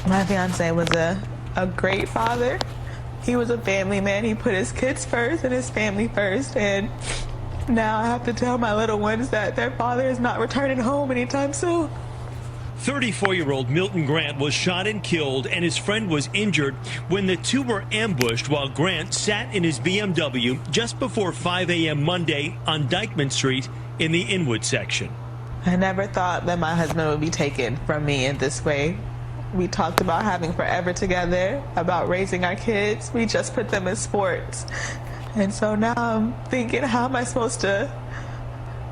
My fiance was a great father. He was a family man. He put his kids first and his family first. And now I have to tell my little ones that their father is not returning home anytime soon. 34-year-old Milton Grant was shot and killed, and his friend was injured when the two were ambushed while Grant sat in his BMW just before 5 a.m. Monday on Dykeman Street in the Inwood section. I never thought that my husband would be taken from me in this way. We talked about having forever together, about raising our kids. We just put them in sports. And so now I'm thinking, how am I supposed to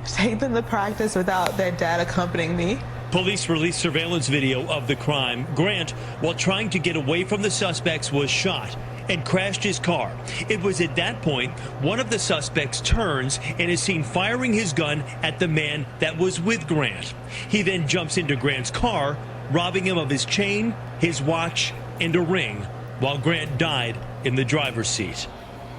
take them to practice without their dad accompanying me? Police released surveillance video of the crime. Grant, while trying to get away from the suspects, was shot and crashed his car. It was at that point one of the suspects turns and is seen firing his gun at the man that was with Grant. He then jumps into Grant's car, robbing him of his chain, his watch, and a ring, while Grant died in the driver's seat.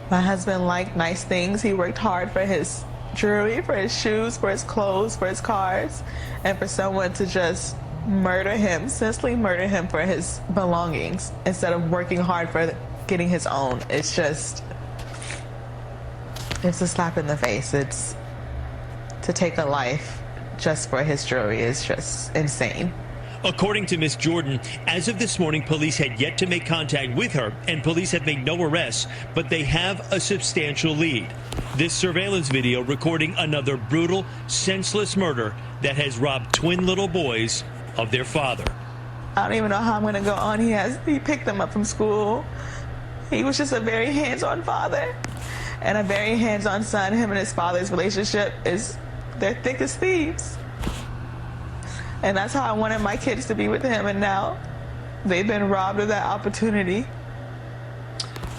My husband liked nice things. He worked hard for his jewelry, for his shoes, for his clothes, for his cars, and for someone to just murder him, senselessly murder him for his belongings instead of working hard for getting his own. It's a slap in the face. It's to take a life just for his jewelry is just insane. According to Miss Jordan, as of this morning, police had yet to make contact with her, and police have made no arrests, but they have a substantial lead. This surveillance video recording another brutal, senseless murder that has robbed twin little boys of their father. I don't even know how I'm going to go on. He picked them up from school. He was just a very hands-on father and a very hands-on son. Him and his father's relationship they're thick as thieves. And that's how I wanted my kids to be with him, and now they've been robbed of that opportunity.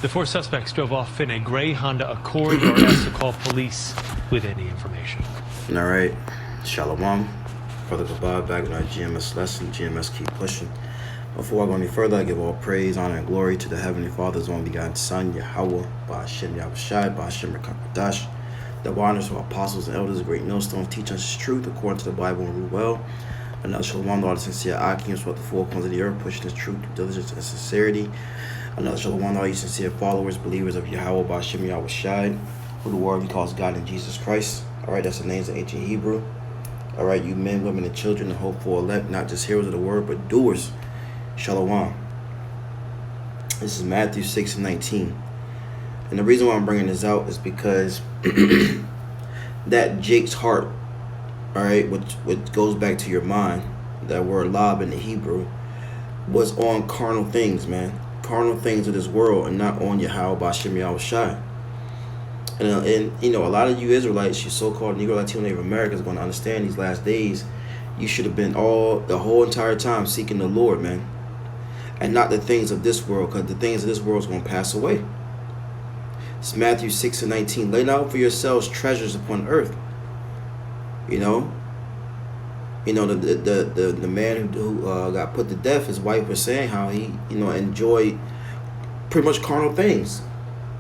The four suspects drove off in a gray Honda Accord. You're asked to call police with any information. All right, Shalom. Brother Kabab back in our GMS lesson. GMS keep pushing. Before I go any further, I give all praise, honor, and glory to the Heavenly Father's only begotten Son, YAHAWAH, BAHASHAM, YAHAWASHI, BAHASHAM, Rakakadash. The honors of apostles and elders, great millstones, teach us truth according to the Bible and rule well. Another Shalom, all the sincere Akims, what the four corners of the earth, pushing this truth, diligence, and sincerity. Another Shalom, all you sincere followers, believers of YAHAWAH, BAHASHAM, YAHAWASHI, who the word he calls God in Jesus Christ. All right, that's the names in ancient Hebrew. All right, you men, women, and children, the hopeful elect, not just hearers of the word, but doers. Shalom. This is Matthew 6:19. And the reason why I'm bringing this out is because that Jake's heart, all right, which goes back to your mind, that word lob in the Hebrew, was on carnal things, man. Carnal things of this world, and not on Yahawah, BAHASHAM, YAHAWASHI. And you know, a lot of you Israelites, you so-called Negro, Latino, Native Americans, going to understand these last days, you should have been the whole entire time seeking the Lord, man. And not the things of this world, because the things of this world is going to pass away. It's Matthew 6:19. Lay out for yourselves treasures upon earth. You know, the man who got put to death, his wife was saying how he, enjoyed pretty much carnal things.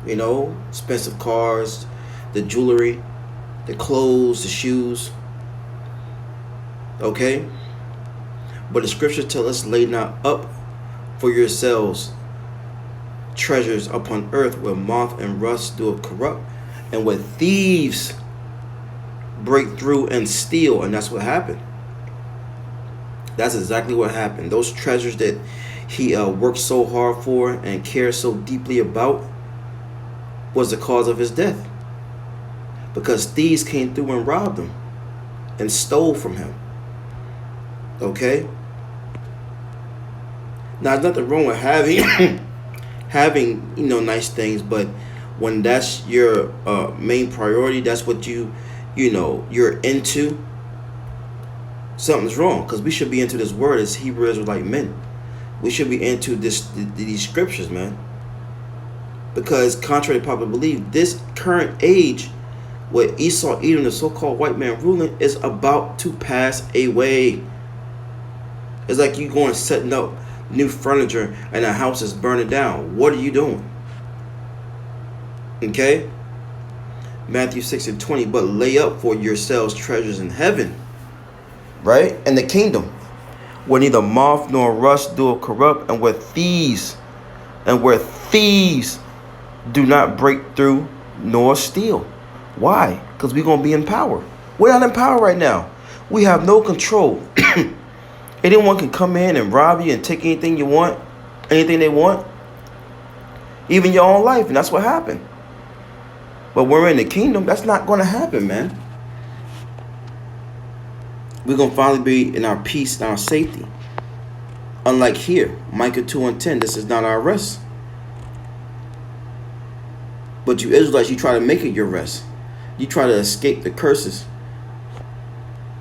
You know, expensive cars, the jewelry, the clothes, the shoes. Okay? But the scriptures tell us, lay not up for yourselves treasures upon earth, where moth and rust do corrupt, and where thieves break through and steal. And that's what happened. That's exactly what happened. Those treasures that he worked so hard for and cared so deeply about was the cause of his death, because thieves came through and robbed him and stole from him. Okay? Now, there's nothing wrong with having nice things, but when that's your main priority, that's what you're into, something's wrong. Because we should be into this word as Hebrew Israelite men. We should be into these scriptures, man. Because contrary to popular belief, this current age where Esau, Edom, the so-called white man ruling, is about to pass away. It's like you going setting up new furniture and a house is burning down. What are you doing? Okay? Matthew 6:20. But lay up for yourselves treasures in heaven, right? In the kingdom, where neither moth nor rust do corrupt, and where thieves do not break through nor steal. Why? Because we're going to be in power. We're not in power right now. We have no control. Anyone can come in and rob you and take anything you want, anything they want, even your own life, and that's what happened. But when we're in the kingdom, that's not going to happen, man. We're going to finally be in our peace and our safety. Unlike here, Micah 2:10, this is not our rest. But you Israelites, you try to make it your rest. You try to escape the curses.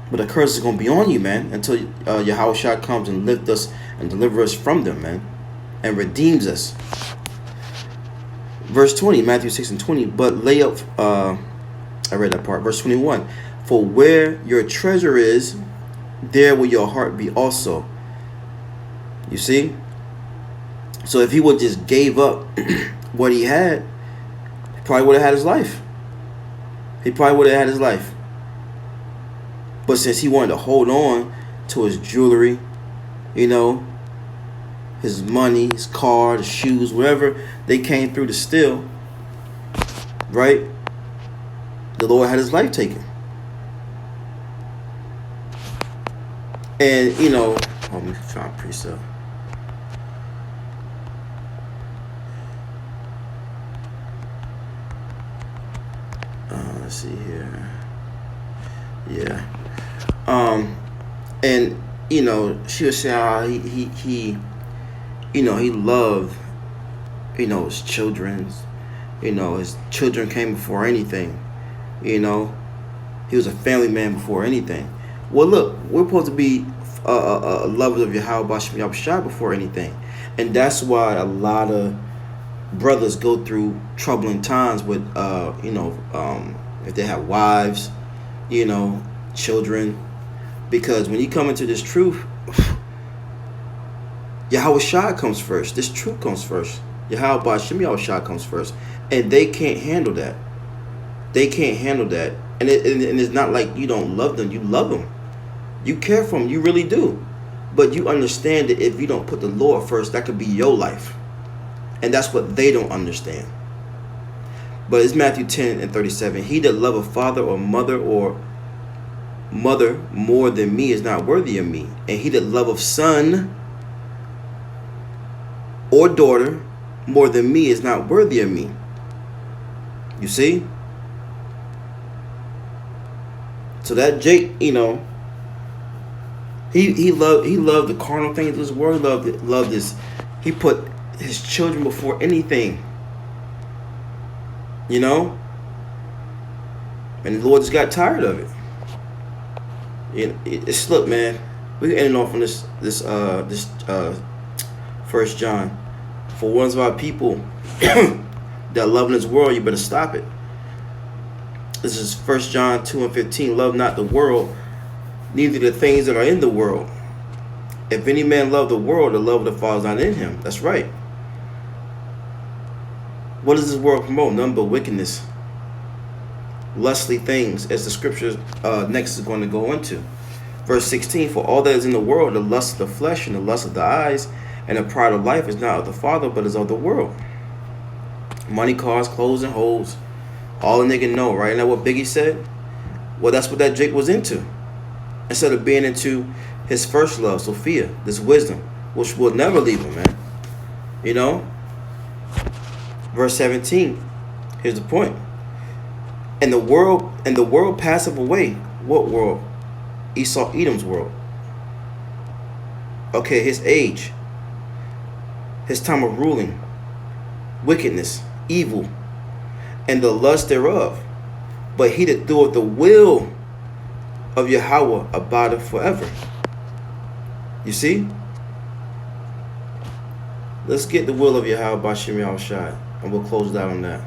But the curse is going to be on you, man, until YAHAWASHI comes and lifts us and delivers us from them, man, and redeems us. Verse 20, Matthew 6:20, but lay up, I read that part. Verse 21, for where your treasure is, there will your heart be also. You see? So if he would just gave up what he had, he probably would have had his life. He probably would have had his life. But since he wanted to hold on to his jewelry, you know, his money, his car, the shoes, whatever they came through to steal, right? The Lord had his life taken. And, you know, let me try to precept. Let's see here. Yeah. And you know, she was saying how he you know, he loved, you know, his children. You know, his children came before anything. You know, he was a family man before anything. Well, look, we're supposed to be lovers of YAHAWASHI before anything, and that's why a lot of brothers go through troubling times with, you know, if they have wives, you know, children, because when you come into this truth, YAHAWASHI comes first. This truth comes first. YAHAWASHI comes first, and they can't handle that. They can't handle that, and it's not like you don't love them. You love them. You care for them. You really do, but you understand that if you don't put the Lord first, that could be your life, and that's what they don't understand. But it's Matthew 10:37. He that loveth father or mother more than me is not worthy of me. And he that loveth son or daughter more than me is not worthy of me. You see? So that Jake, you know, he loved the carnal things of this world. Loved this. He put his children before anything. You know? And the Lord just got tired of it. It's look, man. We're ending off on this 1 John. For ones of our people that love in this world, you better stop it. This is 1 John 2:15. Love not the world, neither the things that are in the world. If any man love the world, the love of the Father is not in him. That's right. What does this world promote? None but wickedness, lustly things, as the scripture next is going to go into. Verse 16, for all that is in the world, the lust of the flesh and the lust of the eyes and the pride of life is not of the Father, but is of the world. Money, cars, clothes, and hoes. All a nigga know, right? Isn't that what Biggie said? Well, that's what that Jake was into. Instead of being into his first love, Sophia, this wisdom, which will never leave him, man. You know? Verse 17, here's the point. And the world passeth away. What world? Esau, Edom's world. Okay, his age, his time of ruling, wickedness, evil, and the lust thereof. But he that doeth the will of Yahweh abideth forever. You see? Let's get the will of Yahweh Bashim Yahushai, and we'll close down on that.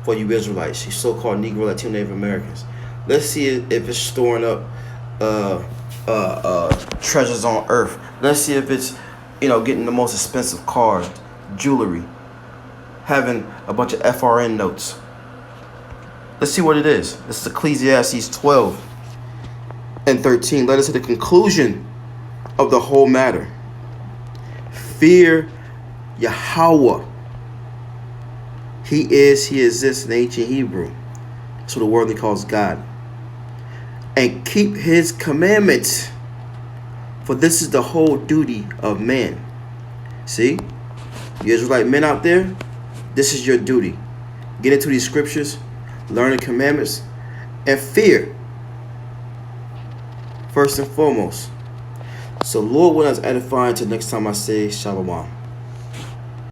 For you Israelites, you so-called Negro, Latino, Native Americans, let's see if it's storing up treasures on earth. Let's see if it's, you know, getting the most expensive cars, jewelry, having a bunch of FRN notes. Let's see what it is. This is Ecclesiastes 12:13. Let us to the conclusion of the whole matter. Fear Yahawah. He exists in ancient Hebrew. That's what the worldly calls God. And keep his commandments, for this is the whole duty of man. See, you Israelite men out there, this is your duty. Get into these scriptures, learn the commandments, and fear, first and foremost. So Lord, when I was edifying, till next time I say shalom.